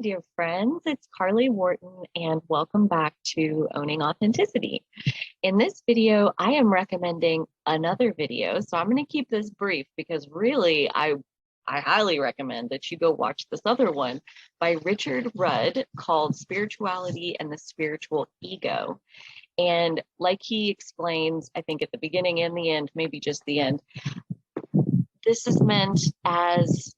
dear friends. It's Carly Wharton, and welcome back to Owning Authenticity. In this video, I am recommending another video. So I'm going to keep this brief because really, I highly recommend that you go watch this other one by Richard Rudd called Spirituality and the Spiritual Ego. And like he explains, I think at the beginning and the end, maybe just the end, this is meant as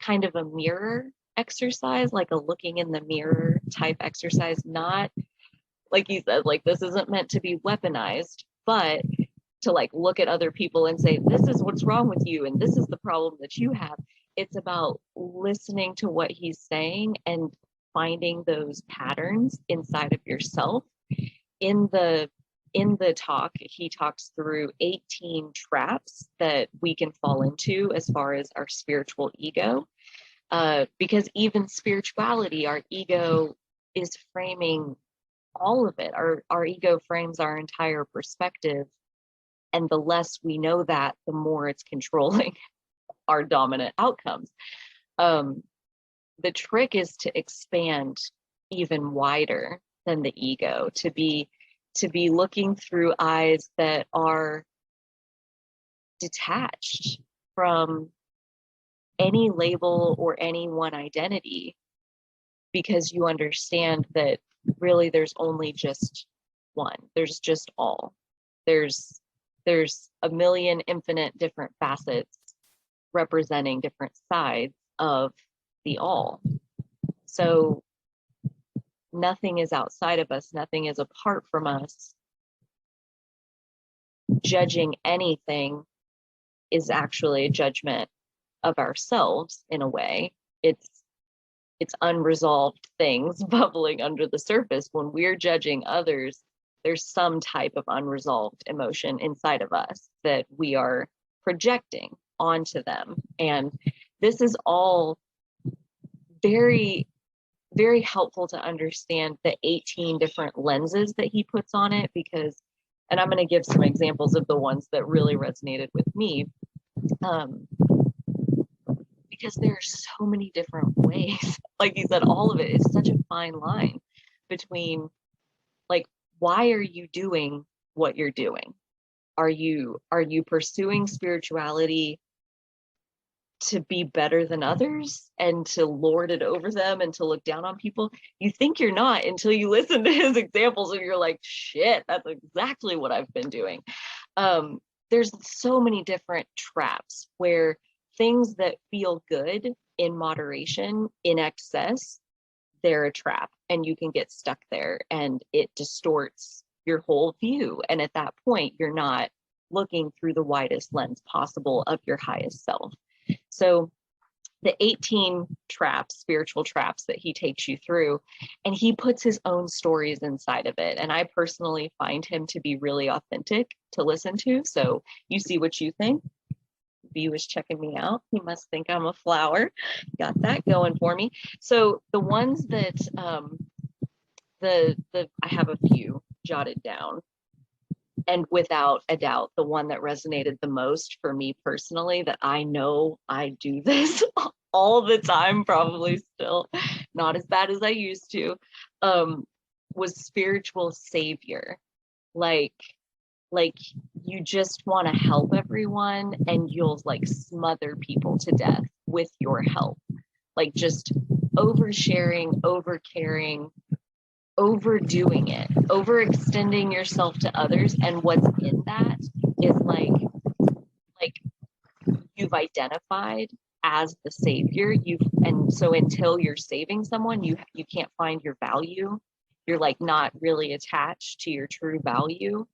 kind of a mirror exercise, like a looking in the mirror type exercise, not like he said, like this isn't meant to be weaponized, but to like look at other people and say, this is what's wrong with you and this is the problem that you have. It's about listening to what he's saying and finding those patterns inside of yourself. In the talk, he talks through 18 traps that we can fall into as far as our spiritual ego. Because even spirituality, our ego is framing all of it. Our ego frames our entire perspective. And the less we know that, the more it's controlling our dominant outcomes. The trick is to expand even wider than the ego, to be looking through eyes that are detached from any label or any one identity, because you understand that really there's only just one. There's just all. There's a million infinite different facets representing different sides of the all. So nothing is outside of us, nothing is apart from us. Judging anything is actually a judgment of ourselves in a way. It's unresolved things bubbling under the surface. When we're judging others, there's some type of unresolved emotion inside of us that we are projecting onto them. And this is all very, very helpful to understand the 18 different lenses that he puts on it, because, and I'm going to give some examples of the ones that really resonated with me. Because there are so many different ways. Like he said, all of it is such a fine line between, like, why are you doing what you're doing? Are you pursuing spirituality to be better than others and to lord it over them and to look down on people? You think you're not until you listen to his examples and you're like, shit, that's exactly what I've been doing. There's so many different traps where things that feel good in moderation, in excess, they're a trap, and you can get stuck there and it distorts your whole view. And at that point, you're not looking through the widest lens possible of your highest self. So the 18 traps, spiritual traps that he takes you through, and he puts his own stories inside of it. And I personally find him to be really authentic to listen to. So you see what you think. B was checking me out. He must think I'm a flower. Got that going for me. So the ones that I have a few jotted down, and without a doubt, the one that resonated the most for me personally, that I know I do this all the time, probably still not as bad as I used to, was spiritual savior. Like you just want to help everyone and you'll like smother people to death with your help. Like just oversharing, overcaring, overdoing it, overextending yourself to others. And what's in that is like you've identified as the savior. And so until you're saving someone, you can't find your value. You're like not really attached to your true value.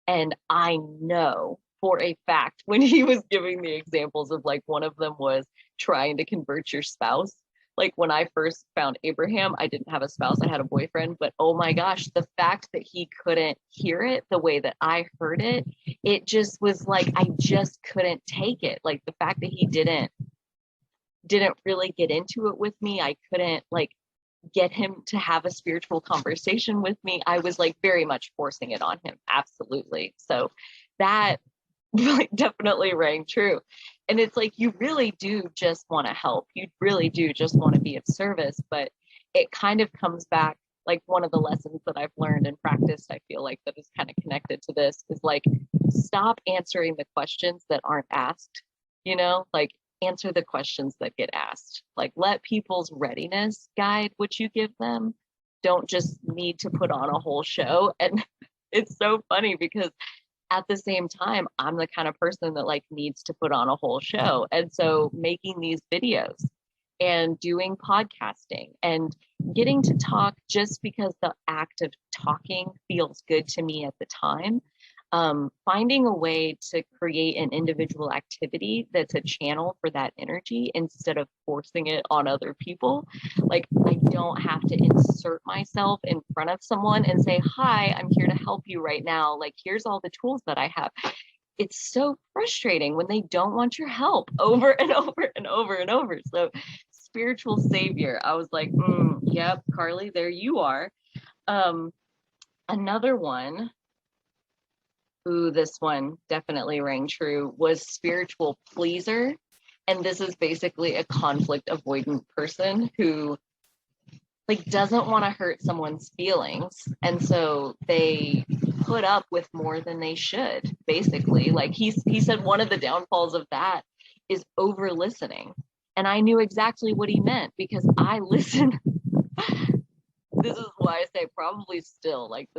And I know for a fact, when he was giving the examples of like, one of them was trying to convert your spouse. Like when I first found Abraham, I didn't have a spouse, I had a boyfriend, but oh my gosh, the fact that he couldn't hear it the way that I heard it, it just was like, I just couldn't take it. Like the fact that he didn't really get into it with me, I couldn't like get him to have a spiritual conversation with me. I was like very much forcing it on him. Absolutely. So that like definitely rang true. And it's like, you really do just want to help. You really do just want to be of service, but it kind of comes back, like one of the lessons that I've learned and practiced, I feel like that is kind of connected to this, is like, stop answering the questions that aren't asked, like answer the questions that get asked. Like, let people's readiness guide what you give them. Don't just need to put on a whole show. And it's so funny because at the same time, I'm the kind of person that like needs to put on a whole show. And so making these videos and doing podcasting and getting to talk just because the act of talking feels good to me at the time, finding a way to create an individual activity that's a channel for that energy instead of forcing it on other people. Like, I don't have to insert myself in front of someone and say, hi, I'm here to help you right now. Like, here's all the tools that I have. It's so frustrating when they don't want your help over and over and over and over. So spiritual savior, I was like, yep, Carly, there you are. Another one, this one definitely rang true, was spiritual pleaser. And this is basically a conflict avoidant person who like doesn't want to hurt someone's feelings. And so they put up with more than they should, basically. Like he said one of the downfalls of that is over listening. And I knew exactly what he meant because I listen. This is why I say probably still, like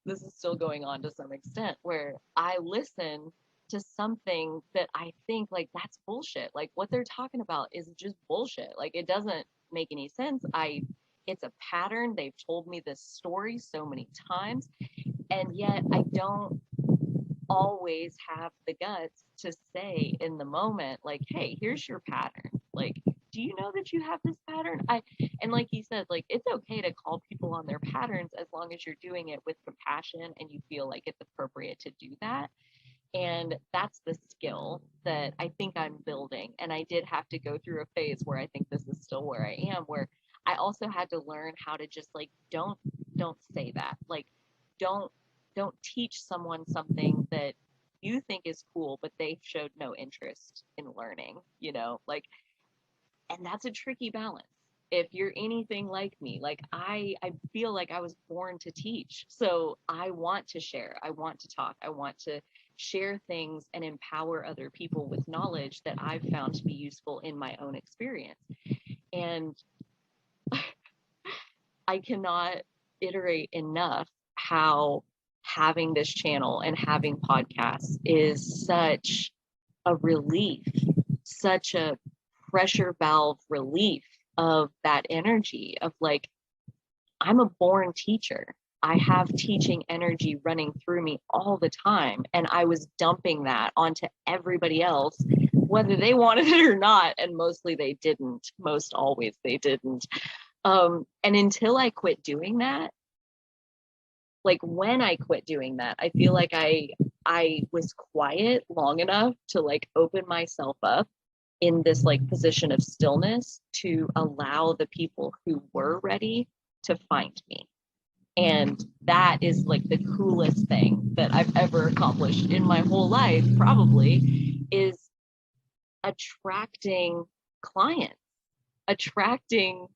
this is still going on to some extent, where I listen to something that I think like that's bullshit. Like what they're talking about is just bullshit. Like it doesn't make any sense. It's a pattern. They've told me this story so many times, and yet I don't always have the guts to say in the moment, like, hey, here's your pattern. Like, do you know that you have this pattern? And like he said, like, it's okay to call people on their patterns as long as you're doing it with compassion and you feel like it's appropriate to do that. And that's the skill that I think I'm building. And I did have to go through a phase where I think this is still where I am, where I also had to learn how to just like, don't say that. Like, don't teach someone something that you think is cool, but they showed no interest in learning, like, and that's a tricky balance. If you're anything like me, like I feel like I was born to teach. So I want to share, I want to talk, I want to share things and empower other people with knowledge that I've found to be useful in my own experience. And I cannot iterate enough how having this channel and having podcasts is such a relief, such a pressure valve relief of that energy of like, I'm a born teacher. I have teaching energy running through me all the time. And I was dumping that onto everybody else, whether they wanted it or not. And mostly they didn't. Most always they didn't. And until I quit doing that, like when I quit doing that, I feel like I was quiet long enough to like open myself up in this like position of stillness to allow the people who were ready to find me. And that is like the coolest thing that I've ever accomplished in my whole life, probably, is attracting clients, attracting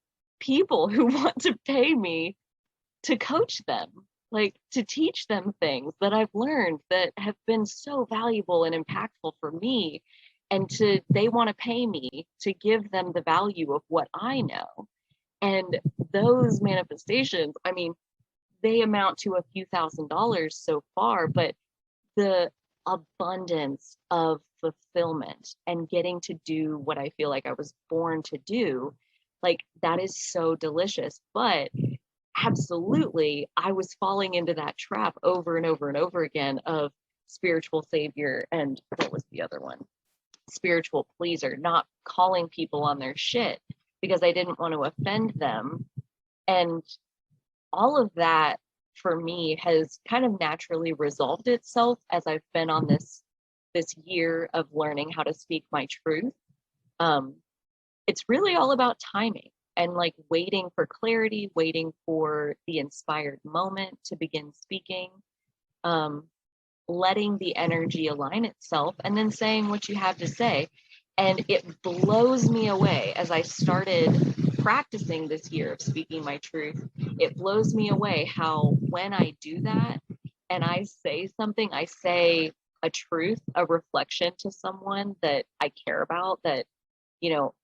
people who want to pay me to coach them, like to teach them things that I've learned that have been so valuable and impactful for me. And they want to pay me to give them the value of what I know. And those manifestations, I mean, they amount to a few $1,000s so far, but the abundance of fulfillment and getting to do what I feel like I was born to do, like that is so delicious. But absolutely, I was falling into that trap over and over and over again of spiritual savior, and what was the other one? Spiritual pleaser, not calling people on their shit because I didn't want to offend them. And all of that for me has kind of naturally resolved itself as I've been on this year of learning how to speak my truth. It's really all about timing and like waiting for clarity, waiting for the inspired moment to begin speaking, letting the energy align itself, and then saying what you have to say. And it blows me away as I started practicing this year of speaking my truth, it blows me away how when I do that and I say something, I say a truth, a reflection to someone that I care about, that, you know,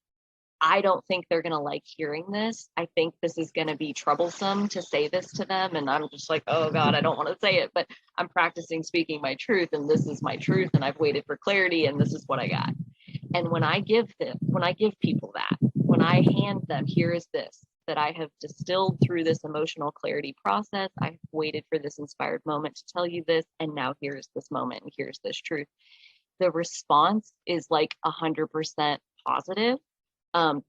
I don't think they're going to like hearing this. I think this is going to be troublesome to say this to them. And I'm just like, oh God, I don't want to say it, but I'm practicing speaking my truth, and this is my truth, and I've waited for clarity, and this is what I got. And when I give people that, when I hand them, here is this, that I have distilled through this emotional clarity process, I've waited for this inspired moment to tell you this, and now here's this moment, and here's this truth. The response is like 100% positive.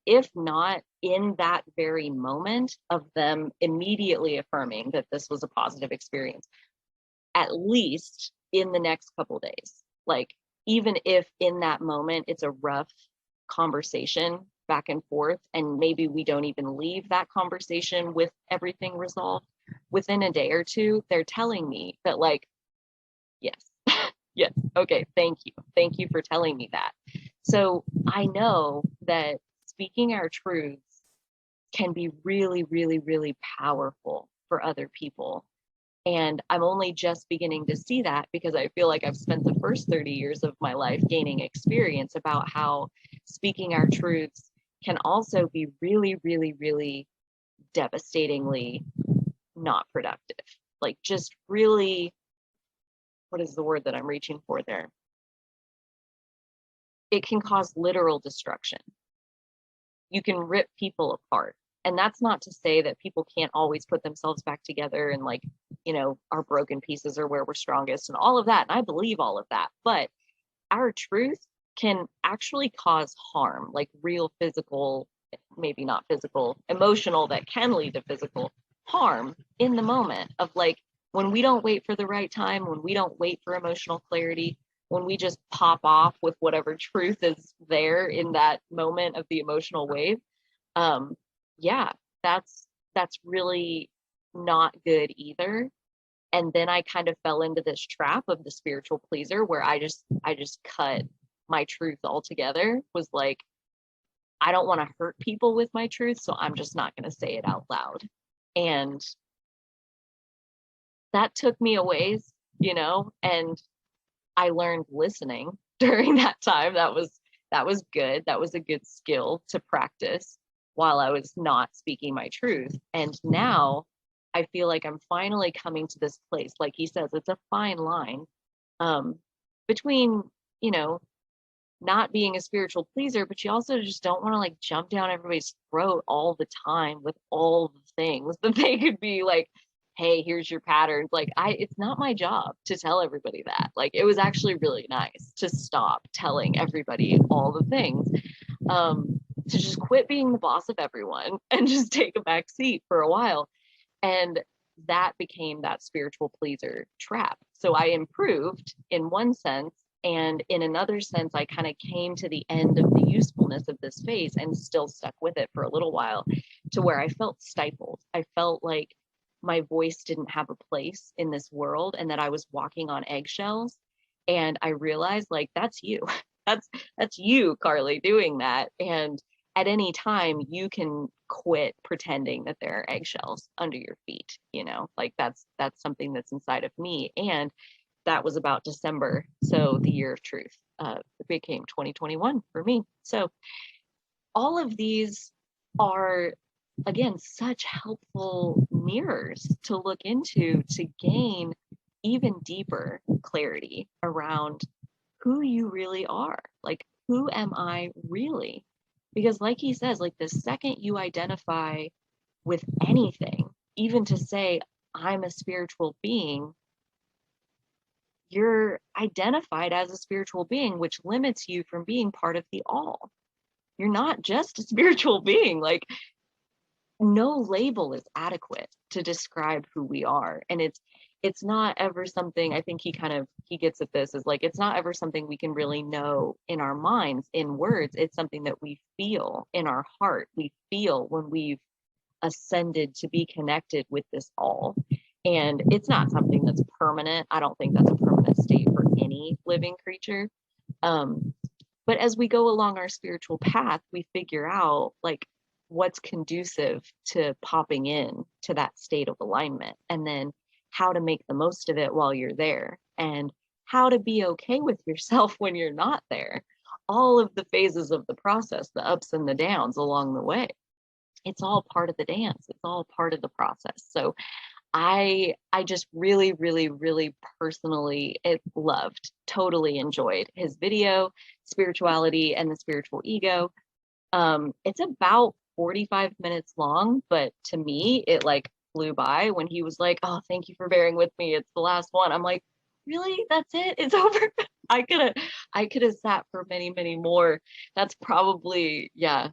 If not in that very moment of them immediately affirming that this was a positive experience, at least in the next couple days. Like, even if in that moment it's a rough conversation back and forth, and maybe we don't even leave that conversation with everything resolved, within a day or two, they're telling me that, like, yes, yes, okay, thank you for telling me that. So I know that speaking our truths can be really, really, really powerful for other people. And I'm only just beginning to see that because I feel like I've spent the first 30 years of my life gaining experience about how speaking our truths can also be really, really, really devastatingly not productive. Like, just really, what is the word that I'm reaching for there? It can cause literal destruction. You can rip people apart. And that's not to say that people can't always put themselves back together, and, like, you know, our broken pieces are where we're strongest and all of that. And I believe all of that. But our truth can actually cause harm, like real physical, maybe not physical, emotional, that can lead to physical harm in the moment of, like, when we don't wait for the right time, when we don't wait for emotional clarity, when we just pop off with whatever truth is there in that moment of the emotional wave. Yeah, that's really not good either. And then I kind of fell into this trap of the spiritual pleaser, where I just cut my truth altogether. Was like, I don't want to hurt people with my truth, so I'm just not going to say it out loud. And that took me a ways, you know, and I learned listening during that time. That was good. That was a good skill to practice while I was not speaking my truth. And now I feel like I'm finally coming to this place. Like he says, it's a fine line between, you know, not being a spiritual pleaser, but you also just don't want to, like, jump down everybody's throat all the time with all the things that they could be like, hey, here's your patterns. Like, it's not my job to tell everybody that. Like, it was actually really nice to stop telling everybody all the things, to just quit being the boss of everyone and just take a back seat for a while. And that became that spiritual pleaser trap. So I improved in one sense, and in another sense, I kind of came to the end of the usefulness of this phase and still stuck with it for a little while, to where I felt stifled. I felt like my voice didn't have a place in this world, and that I was walking on eggshells. And I realized, like, that's you. That's you, Carly, doing that. And at any time you can quit pretending that there are eggshells under your feet, you know, like that's something that's inside of me. And that was about December. So the year of truth it became 2021 for me. So all of these are, again, such helpful mirrors to look into, to gain even deeper clarity around who you really are. Like, who am I really? Because, like he says, like, the second you identify with anything, even to say, I'm a spiritual being, you're identified as a spiritual being, which limits you from being part of the all. You're not just a spiritual being. Like, no label is adequate to describe who we are. And it's not ever something, I think he gets at this, is like, it's not ever something we can really know in our minds in words. It's something that we feel in our heart. We feel when we've ascended to be connected with this all. And it's not something that's permanent. I don't think that's a permanent state for any living creature. But as we go along our spiritual path, we figure out, like, what's conducive to popping in to that state of alignment, and then how to make the most of it while you're there, and how to be okay with yourself when you're not there. All of the phases of the process, the ups and the downs along the way. It's all part of the dance. It's all part of the process. So I just really, really, really personally loved, totally enjoyed his video, Spirituality and the Spiritual Ego. It's about 45 minutes long, but to me, it like flew by when he was like, "Oh, thank you for bearing with me. It's the last one." I'm like, "Really? That's it? It's over?" I could have sat for many, many more. That's probably, yeah,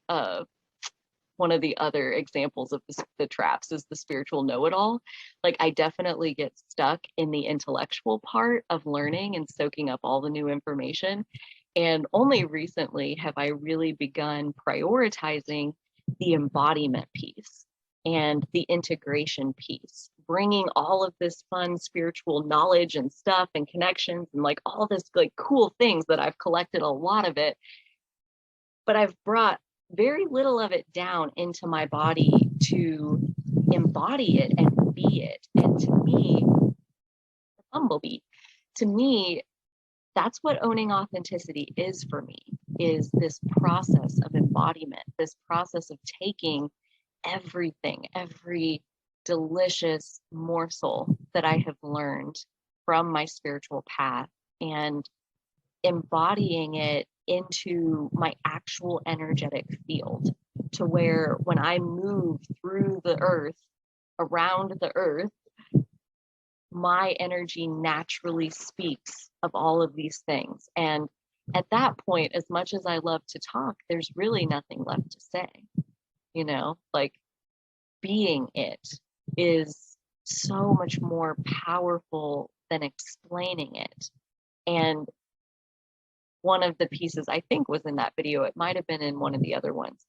uh one of the other examples of the traps is the spiritual know-it-all. Like, I definitely get stuck in the intellectual part of learning and soaking up all the new information. And only recently have I really begun prioritizing the embodiment piece and the integration piece, bringing all of this fun spiritual knowledge and stuff and connections and like all this like cool things that I've collected, a lot of it, but I've brought very little of it down into my body to embody it and be it. And to me, the bumblebee, to me, that's what owning authenticity is for me, is this process of embodiment, this process of taking everything, every delicious morsel that I have learned from my spiritual path and embodying it into my actual energetic field, to where when I move through the earth, around the earth, my energy naturally speaks of all of these things. And at that point, as much as I love to talk, there's really nothing left to say. You know, like, being it is so much more powerful than explaining it. And one of the pieces I think was in that video, it might have been in one of the other ones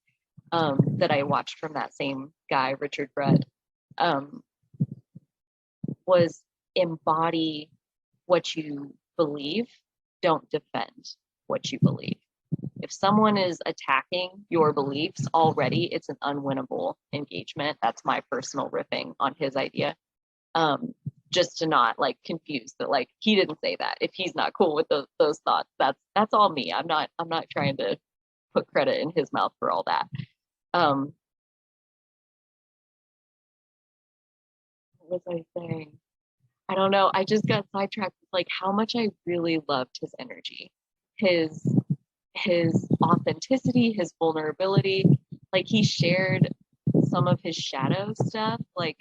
that I watched from that same guy, Richard Brett, was embody what you believe, don't defend what you believe. If someone is attacking your beliefs already, it's an unwinnable engagement. That's my personal riffing on his idea. Just to not like confuse that, like, he didn't say that. If he's not cool with those thoughts, that's all me. I'm not trying to put credit in his mouth for all that. What was I saying? I don't know. I just got sidetracked with like how much I really loved his energy, his authenticity, his vulnerability. Like, he shared some of his shadow stuff, like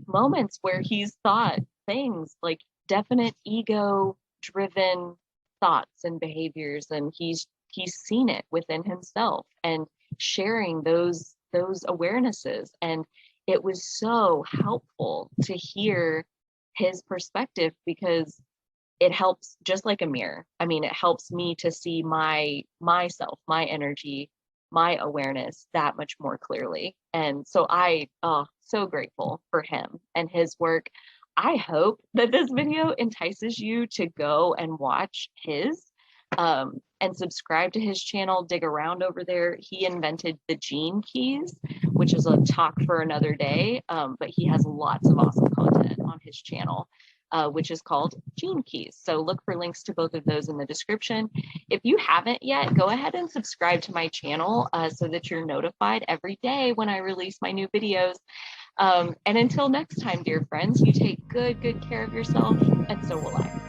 moments where he's thought things, like definite ego driven thoughts and behaviors, and he's seen it within himself and sharing those awarenesses. And it was so helpful to hear his perspective, because it helps, just like a mirror. I mean, it helps me to see myself, my energy, my awareness that much more clearly. And so so grateful for him and his work. I hope that this video entices you to go and watch his and subscribe to his channel, dig around over there. He invented the gene keys, which is a talk for another day, but he has lots of awesome content on his channel, which is called Gene Keys. So look for links to both of those in the description. If you haven't yet, go ahead and subscribe to my channel so that you're notified every day when I release my new videos. And until next time, dear friends, you take good care of yourself, and so will I.